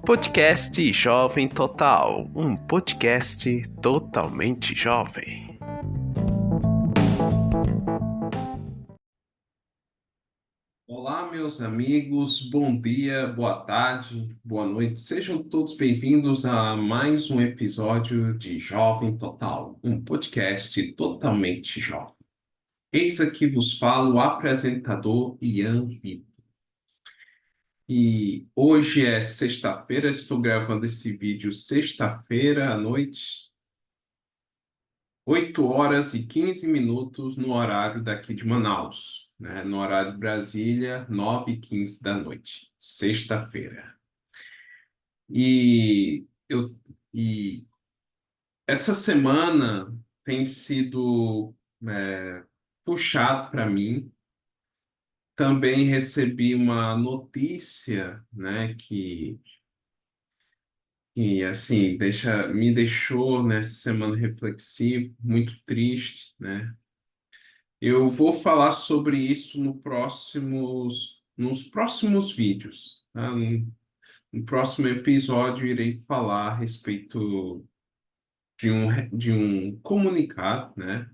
Podcast Jovem Total, um podcast totalmente jovem. Olá, meus amigos, bom dia, boa tarde, boa noite. Sejam todos bem-vindos a mais um episódio de Jovem Total, um podcast totalmente jovem. Eis aqui vos falo o apresentador Ian Vitor. E hoje é sexta-feira, estou gravando esse vídeo sexta-feira à noite, 8 horas e 15 minutos no horário daqui de Manaus, né? No horário de Brasília, 9h15 da noite, sexta-feira. E, eu, e essa semana tem sido puxado para mim. Também recebi uma notícia, né, que assim, me deixou nessa semana reflexivo, muito triste, né? Eu vou falar sobre isso nos próximos vídeos, tá? No próximo episódio, irei falar a respeito de um comunicado, né?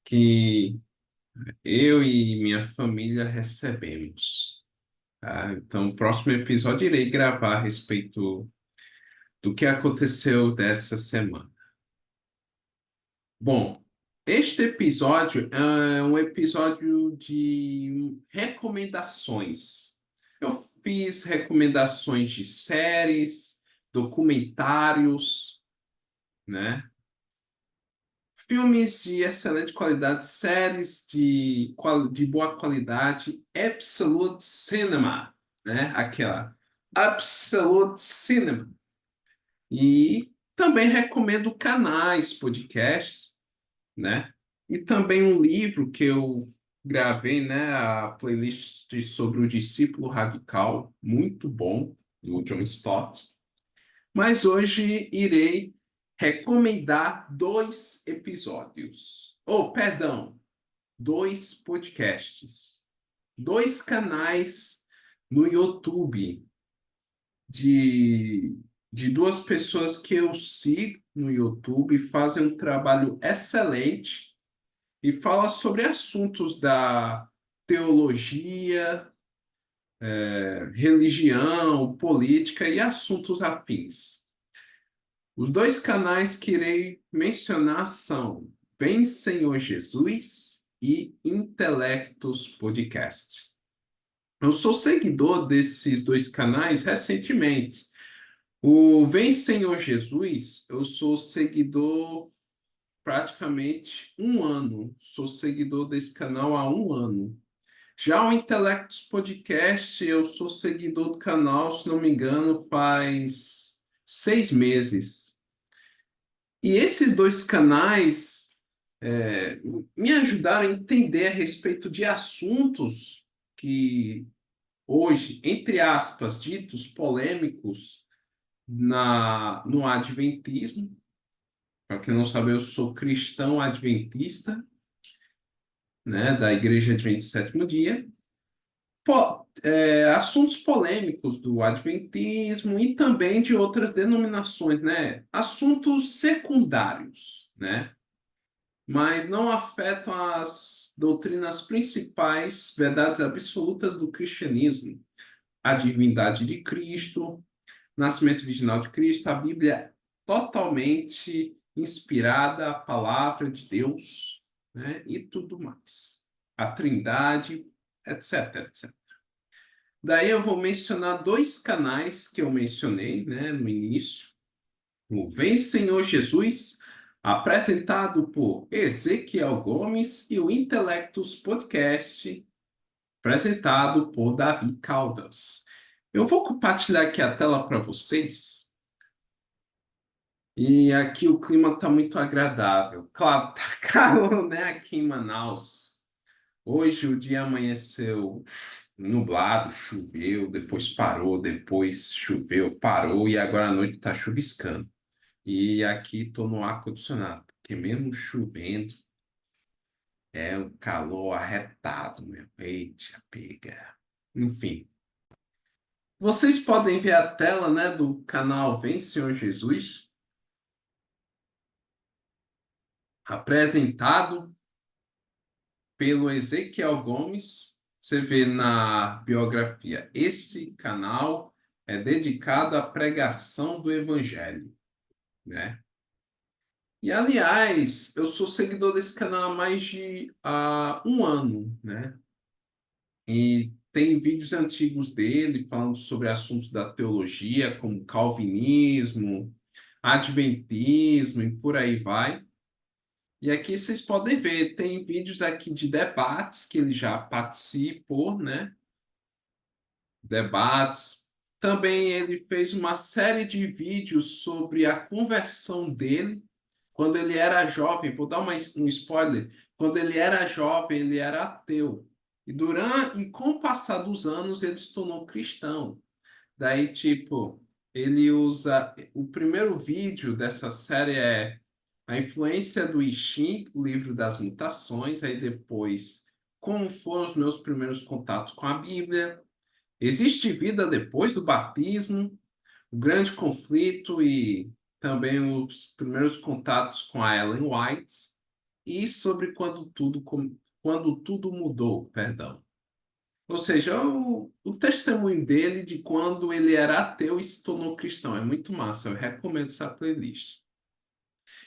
Que eu e minha família recebemos, tá? Então, no próximo episódio, irei gravar a respeito do que aconteceu dessa semana. Bom, este episódio é um episódio de recomendações. Eu fiz recomendações de séries, documentários, né? Filmes de excelente qualidade, séries de boa qualidade, Absolute Cinema, né? Aquela Absolute Cinema. E também recomendo canais, podcasts, né? E também um livro que eu gravei, né? A playlist sobre o discípulo radical, muito bom, do John Stott. Mas hoje irei recomendar dois episódios. Oh, perdão, dois podcasts. Dois canais no YouTube de, de duas pessoas que eu sigo no YouTube, fazem um trabalho excelente e fala sobre assuntos da teologia, religião, política e assuntos afins. Os dois canais que irei mencionar são Vem Senhor Jesus e Intelectos Podcast. Eu sou seguidor desses dois canais recentemente. O Vem Senhor Jesus, eu sou seguidor praticamente um ano. Sou seguidor desse canal há um ano. Já o Intelectos Podcast, eu sou seguidor do canal, se não me engano, faz 6 meses. E esses dois canais me ajudaram a entender a respeito de assuntos que hoje, entre aspas, ditos polêmicos no Adventismo. Para quem não sabe, eu sou cristão adventista, né, da Igreja Adventista do Sétimo Dia. Assuntos polêmicos do Adventismo e também de outras denominações, né? Assuntos secundários, né? Mas não afetam as doutrinas principais, verdades absolutas do cristianismo. A divindade de Cristo, nascimento virginal de Cristo, a Bíblia totalmente inspirada, a palavra de Deus, né? E tudo mais. A Trindade, etc, etc. Daí eu vou mencionar dois canais que eu mencionei, né, no início. O Vem Senhor Jesus, apresentado por Ezequiel Gomes, e o Intelectus Podcast, apresentado por Davi Caldas. Eu vou compartilhar aqui a tela para vocês. E aqui o clima está muito agradável. Claro, tá calor, né, aqui em Manaus. Hoje o dia amanheceu nublado, choveu, depois parou, depois choveu, parou e agora à noite está chuviscando. E aqui estou no ar-condicionado, porque mesmo chovendo é um calor arretado, meu. Eita, pega. Enfim. Vocês podem ver a tela, né, do canal Vem Senhor Jesus, apresentado pelo Ezequiel Gomes. Você vê na biografia, esse canal é dedicado à pregação do Evangelho, né? E, aliás, eu sou seguidor desse canal há mais de um ano, né? E tem vídeos antigos dele falando sobre assuntos da teologia, como calvinismo, adventismo e por aí vai. E aqui vocês podem ver, tem vídeos aqui de debates que ele já participou, né? Debates. Também ele fez uma série de vídeos sobre a conversão dele quando ele era jovem. Vou dar um spoiler. Quando ele era jovem, ele era ateu. E com o passar dos anos, ele se tornou cristão. Daí, tipo, ele usa. O primeiro vídeo dessa série é a influência do I Ching, o livro das mutações. Aí depois, como foram os meus primeiros contatos com a Bíblia. Existe vida depois do batismo, o grande conflito e também os primeiros contatos com a Ellen White e sobre quando tudo mudou, perdão. Ou seja, o testemunho dele de quando ele era ateu e se tornou cristão. É muito massa, eu recomendo essa playlist.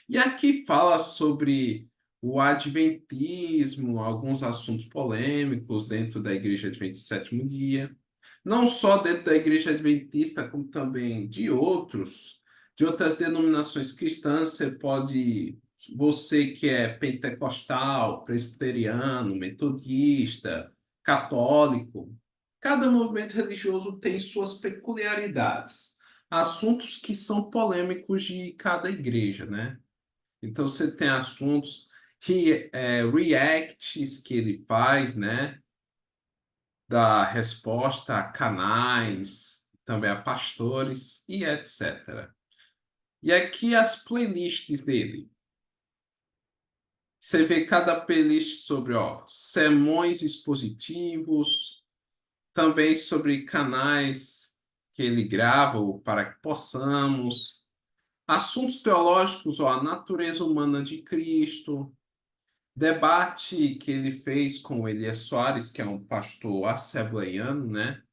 E aqui fala sobre o adventismo, alguns assuntos polêmicos dentro da Igreja Adventista do Sétimo Dia. Não só dentro da Igreja Adventista, como também de outras denominações cristãs. Você que é pentecostal, presbiteriano, metodista, católico, cada movimento religioso tem suas peculiaridades, assuntos que são polêmicos de cada igreja, né? Então você tem assuntos reacts que ele faz, né? Da resposta a canais, também a pastores e etc. E aqui as playlists dele. Você vê cada playlist sobre, sermões expositivos, também sobre canais que ele grava para que possamos, assuntos teológicos, a natureza humana de Cristo, debate que ele fez com o Elias Soares, que é um pastor assembleiano, né?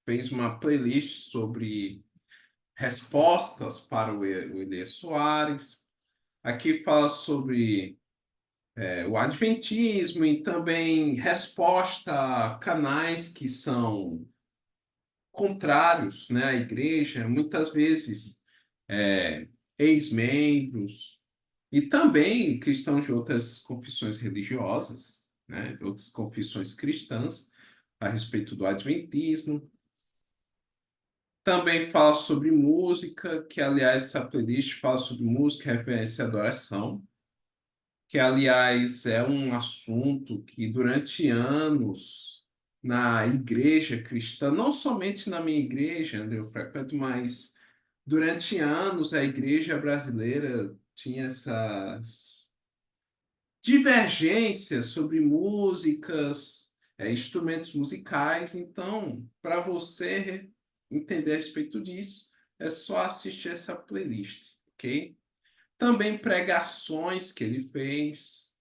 Fez uma playlist sobre respostas para o Elias Soares. Aqui fala sobre o adventismo e também resposta a canais que são contrários, né, à igreja, muitas vezes ex-membros e também cristãos de outras confissões religiosas, né, de outras confissões cristãs, a respeito do adventismo. Também fala sobre música, que aliás essa playlist fala sobre música, referência e adoração, que aliás é um assunto que durante anos na igreja cristã, não somente na minha igreja, onde eu frequento, mas durante anos a igreja brasileira tinha essas divergências sobre músicas, instrumentos musicais. Então, para você entender a respeito disso, é só assistir essa playlist, ok? Também pregações que ele fez,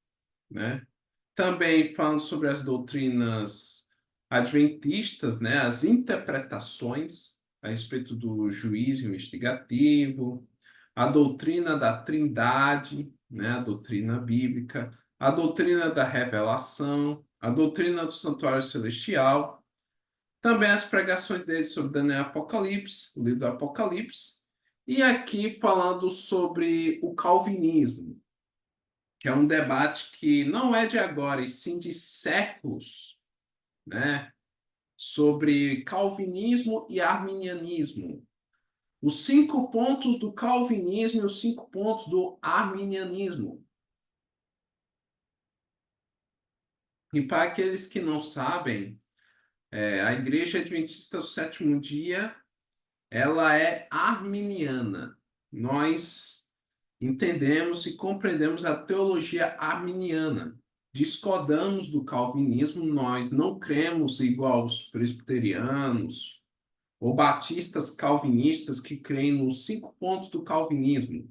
né? Também falando sobre as doutrinas adventistas, né? As interpretações a respeito do juízo investigativo, a doutrina da Trindade, né? A doutrina bíblica, a doutrina da revelação, a doutrina do santuário celestial, também as pregações dele sobre Daniel e Apocalipse, o livro do Apocalipse, e aqui falando sobre o calvinismo, que é um debate que não é de agora, e sim de séculos, né? Sobre calvinismo e arminianismo. Os 5 pontos do calvinismo e os 5 pontos do arminianismo. E para aqueles que não sabem, a Igreja Adventista do Sétimo Dia, ela é arminiana. Nós entendemos e compreendemos a teologia arminiana. Discordamos do calvinismo, nós não cremos igual aos presbiterianos ou batistas calvinistas que creem nos 5 pontos do calvinismo,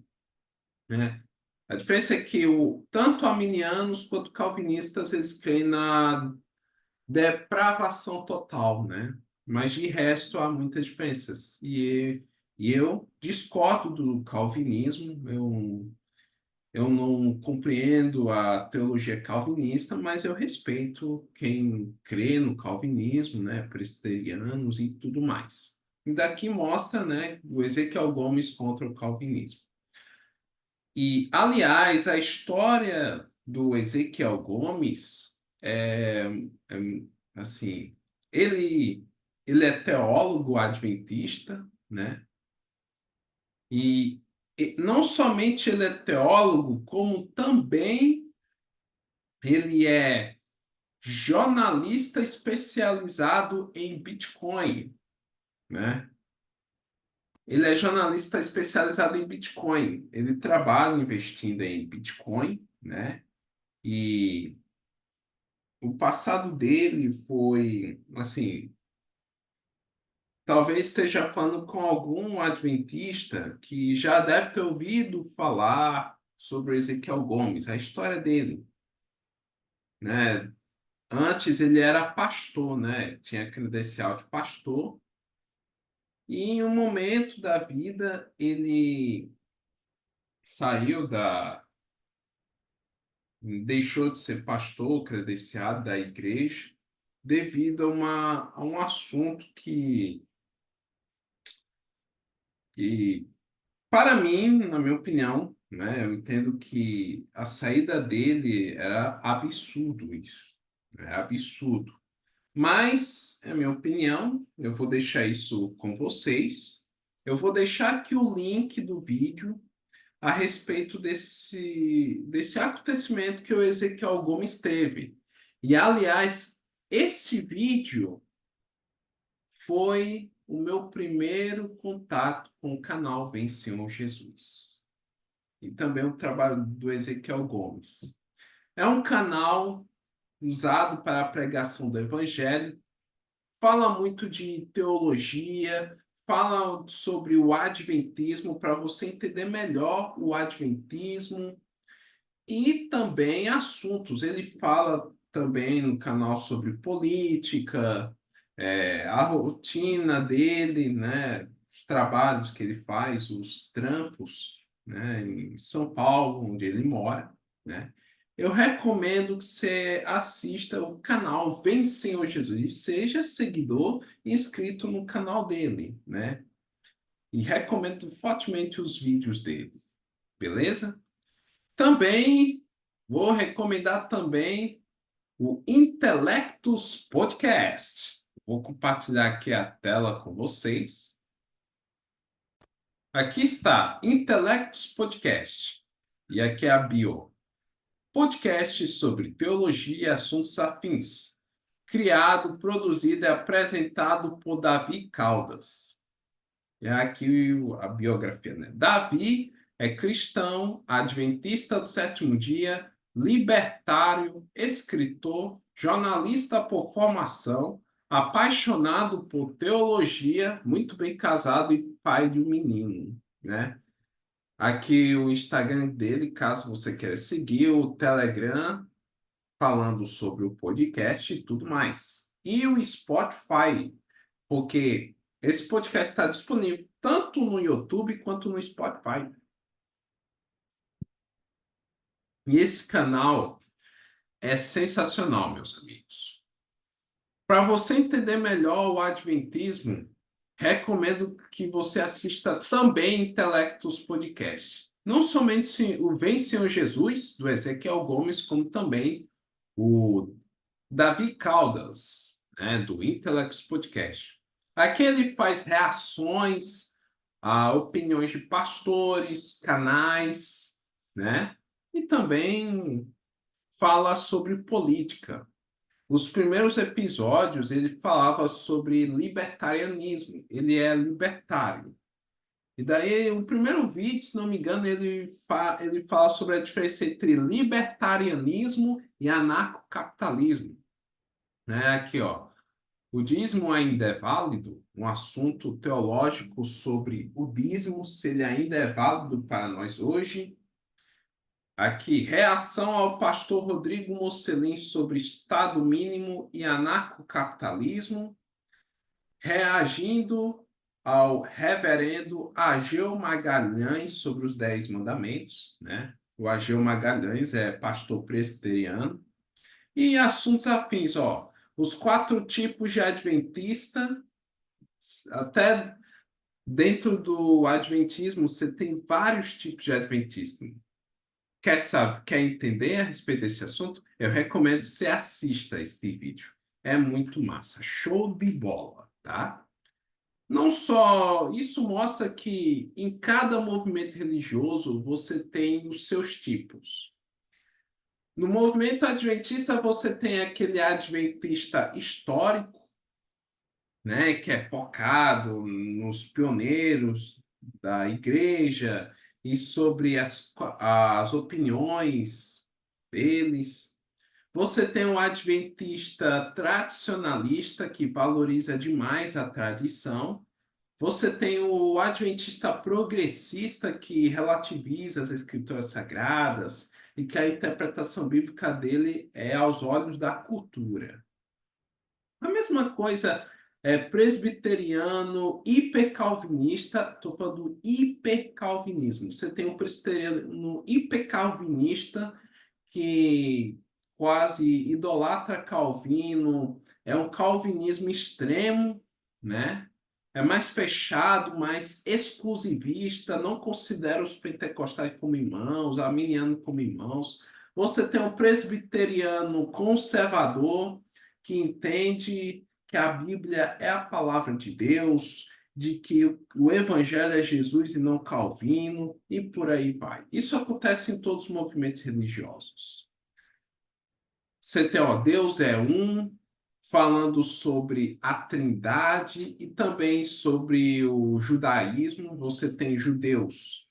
né? A diferença é que tanto arminianos quanto calvinistas eles creem na depravação total, né? Mas de resto há muitas diferenças. E eu discordo do calvinismo, eu não compreendo a teologia calvinista, mas eu respeito quem crê no calvinismo, né? Presbiterianos e tudo mais. E daqui mostra, né, o Ezequiel Gomes contra o calvinismo. E, aliás, a história do Ezequiel Gomes é assim, ele, ele é teólogo adventista, né? E não somente ele é teólogo, como também ele é jornalista especializado em Bitcoin, né? Ele é jornalista especializado em Bitcoin. Ele trabalha investindo em Bitcoin, né? E o passado dele foi, assim, talvez esteja falando com algum adventista que já deve ter ouvido falar sobre Ezequiel Gomes, a história dele, né? Antes ele era pastor, né? Tinha credencial de pastor, e em um momento da vida ele saiu deixou de ser pastor credenciado da igreja devido a um assunto que para mim, na minha opinião, né, eu entendo que a saída dele era absurdo isso, é absurdo. Mas, é a minha opinião, eu vou deixar isso com vocês. Eu vou deixar aqui o link do vídeo a respeito desse acontecimento que o Ezequiel Gomes teve. E, aliás, esse vídeo foi o meu primeiro contato com o canal Vem Senhor Jesus. E também o trabalho do Ezequiel Gomes. É um canal usado para a pregação do Evangelho, fala muito de teologia, fala sobre o adventismo para você entender melhor o adventismo e também assuntos. Ele fala também no canal sobre política, a rotina dele, né, os trabalhos que ele faz, os trampos, né, em São Paulo, onde ele mora, né. Eu recomendo que você assista o canal Vem Senhor Jesus e seja seguidor e inscrito no canal dele, né? E recomendo fortemente os vídeos dele, beleza? Também vou recomendar também o Intelectus Podcast. Vou compartilhar aqui a tela com vocês. Aqui está, Intelectus Podcast. E aqui é a bio. Podcast sobre teologia e assuntos afins. Criado, produzido e apresentado por Davi Caldas. É aqui a biografia, né? Davi é cristão, adventista do sétimo dia, libertário, escritor, jornalista por formação, apaixonado por teologia, muito bem casado e pai de um menino, né? Aqui o Instagram dele, caso você queira seguir, o Telegram, falando sobre o podcast e tudo mais. E o Spotify, porque esse podcast está disponível tanto no YouTube quanto no Spotify. E esse canal é sensacional, meus amigos. Para você entender melhor o Adventismo, recomendo que você assista também Intelectus Podcast. Não somente o Vem Senhor Jesus, do Ezequiel Gomes, como também o Davi Caldas, né, do Intelectus Podcast. Aqui ele faz reações a opiniões de pastores, canais, né? E também fala sobre política. Os primeiros episódios ele falava sobre libertarianismo. Ele é libertário. E daí, o primeiro vídeo, se não me engano, ele fala sobre a diferença entre libertarianismo e anarcocapitalismo, né? Aqui, ó. O dízimo ainda é válido? Um assunto teológico sobre o dízimo, se ele ainda é válido para nós hoje. Aqui, reação ao pastor Rodrigo Mocelin sobre Estado mínimo e anarcocapitalismo. Reagindo ao reverendo Ageu Magalhães sobre os 10 mandamentos, né? O Ageu Magalhães é pastor presbiteriano. E assuntos afins, ó. Os 4 tipos de adventista, até dentro do adventismo, você tem vários tipos de adventismo. Quer saber, quer entender a respeito desse assunto? Eu recomendo que você assista este vídeo. É muito massa. Show de bola, tá? Não só isso mostra que em cada movimento religioso você tem os seus tipos. No movimento adventista você tem aquele adventista histórico, né, que é focado nos pioneiros da igreja e sobre as opiniões deles. Você tem um adventista tradicionalista que valoriza demais a tradição. Você tem o adventista progressista que relativiza as escrituras sagradas e que a interpretação bíblica dele é aos olhos da cultura. A mesma coisa é presbiteriano hipercalvinista, estou falando do hipercalvinismo. Você tem um presbiteriano hipercalvinista que quase idolatra Calvino, é um calvinismo extremo, né? É mais fechado, mais exclusivista, não considera os pentecostais como irmãos, arminianos como irmãos. Você tem um presbiteriano conservador que entende que a Bíblia é a palavra de Deus, de que o Evangelho é Jesus e não Calvino, e por aí vai. Isso acontece em todos os movimentos religiosos. Você tem, ó, Deus é um, falando sobre a Trindade e também sobre o judaísmo. Você tem judeus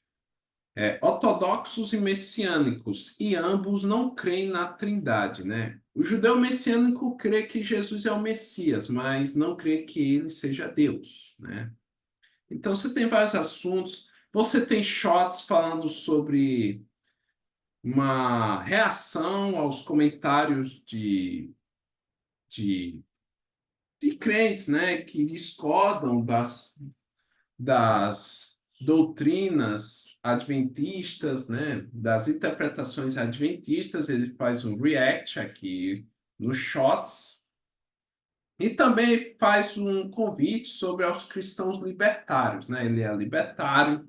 ortodoxos e messiânicos, e ambos não creem na Trindade, né? O judeu messiânico crê que Jesus é o Messias, mas não crê que ele seja Deus, né? Então você tem vários assuntos. Você tem shots falando sobre uma reação aos comentários de, de crentes, né, que discordam das doutrinas adventistas, né, das interpretações adventistas. Ele faz um react aqui nos shots e também faz um convite sobre aos cristãos libertários, né? Ele é libertário.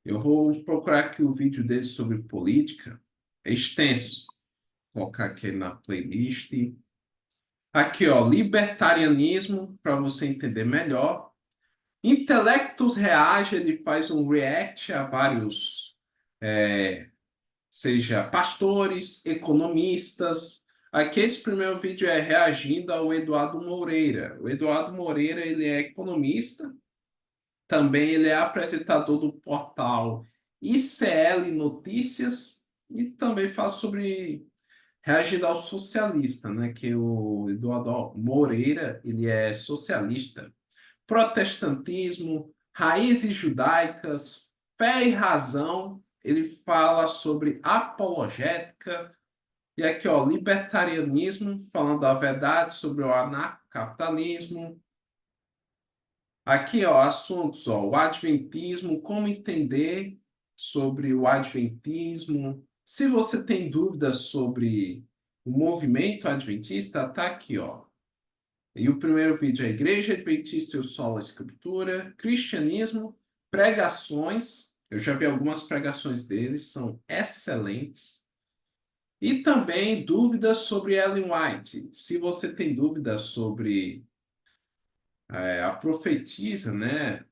Eu vou procurar aqui o vídeo dele sobre política. É extenso. Vou colocar aqui na playlist. Aqui, ó, libertarianismo, para você entender melhor. Intelectus reage, ele faz um react a vários, seja pastores, economistas. Aqui esse primeiro vídeo é reagindo ao Eduardo Moreira. O Eduardo Moreira, ele é economista, também ele é apresentador do portal ICL Notícias e também fala sobre reagindo ao socialista, né? Que o Eduardo Moreira, ele é socialista. Protestantismo, raízes judaicas, fé e razão. Ele fala sobre apologética. E aqui, ó, libertarianismo, falando a verdade sobre o anarcocapitalismo. Aqui, ó, assuntos, ó, o adventismo, como entender sobre o adventismo. Se você tem dúvidas sobre o movimento adventista, tá aqui, ó. E o primeiro vídeo é Igreja Adventista e o Sola Escritura, Cristianismo, pregações. Eu já vi algumas pregações deles, são excelentes. E também dúvidas sobre Ellen White. Se você tem dúvidas sobre a profetisa, né,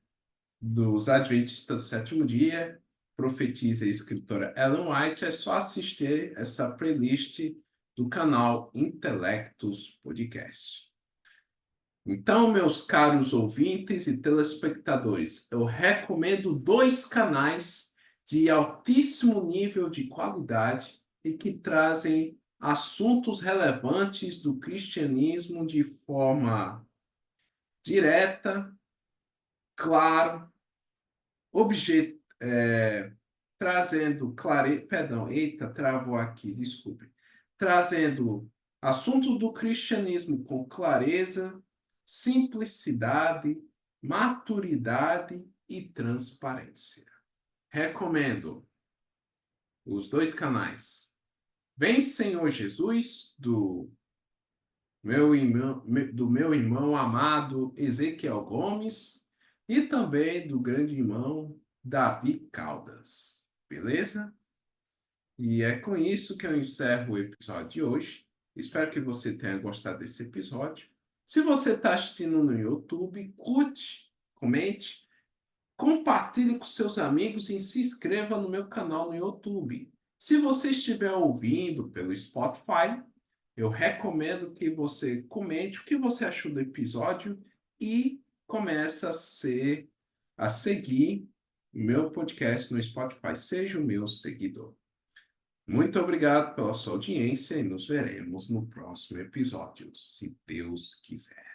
dos Adventistas do Sétimo Dia, profetisa e escritora Ellen White, é só assistir essa playlist do canal Intelectus Podcast. Então, meus caros ouvintes e telespectadores, eu recomendo 2 canais de altíssimo nível de qualidade e que trazem assuntos relevantes do cristianismo de forma direta, claro, trazendo clareza, perdão, eita, travou aqui, desculpe. Trazendo assuntos do cristianismo com clareza, simplicidade, maturidade e transparência. Recomendo os dois canais. Vem Senhor Jesus, do meu irmão amado Ezequiel Gomes e também do grande irmão Davi Caldas. Beleza? E é com isso que eu encerro o episódio de hoje. Espero que você tenha gostado desse episódio. Se você está assistindo no YouTube, curte, comente, compartilhe com seus amigos e se inscreva no meu canal no YouTube. Se você estiver ouvindo pelo Spotify, eu recomendo que você comente o que você achou do episódio e comece a seguir o meu podcast no Spotify. Seja o meu seguidor. Muito obrigado pela sua audiência e nos veremos no próximo episódio, se Deus quiser.